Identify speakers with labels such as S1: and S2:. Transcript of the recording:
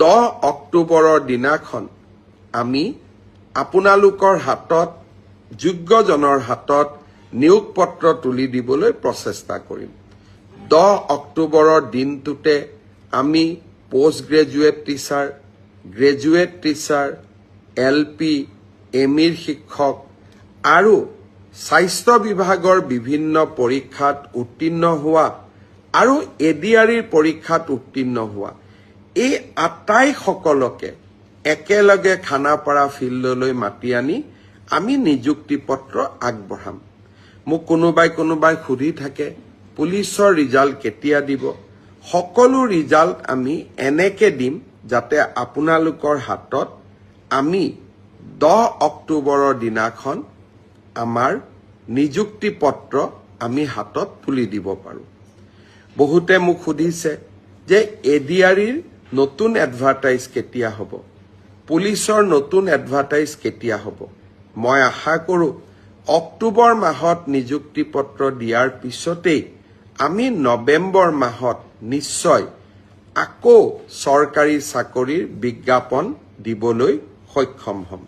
S1: 10 অক্টোবৰৰ দিনাখন আমি আপোনালোকৰ হাতত যোগ্যজনৰ হাতত নিয়োগ পত্ৰ তুলি দিবলৈ প্ৰচেষ্টা কৰিম 10 অক্টোবৰৰ দিনটোতে আমি post graduate teacher graduate teacher LP ME শিক্ষক আৰু স্বাস্থ্য বিভাগৰ বিভিন্ন পৰীক্ষাত উত্তীৰ্ণ হোৱা আৰু ADREৰ পৰীক্ষাত উত্তীৰ্ণ হোৱা এই আটাইসকলকে একেলগে খানাপাৰা ফিল্ডলৈ মাতি আনি আমি নিযুক্তি পত্ৰ আগবঢ়াম মোক কোনোবাই সুধি থাকে পুলিচৰ ৰিজাল্ট কেতিয়া দিব সকলো ৰিজাল্ট আমি এনেকে দিম যাতে আপোনালোকৰ হাতত আমি 10 অক্টোবৰৰ দিনাখন আমাৰ নিযুক্তি পত্ৰ আমি হাতত তুলি দিব পাৰো বহুতে মোক সুধিছে যে ADREৰ নতুন এডভাৰটাইজ কেতিয়া হ'ব পুলিচৰ নতুন এডভাৰটাইজ কেতিয়া হ'ব মই আশা কৰো অক্টোবৰ মাহত নিযুক্তি পত্ৰ দিয়াৰ পিছতেই আমি নৱেম্বৰ মাহত নিশ্চয় আকৌ চৰকাৰী চাকৰিৰ বিজ্ঞাপন দিবলৈ সক্ষম হ'ম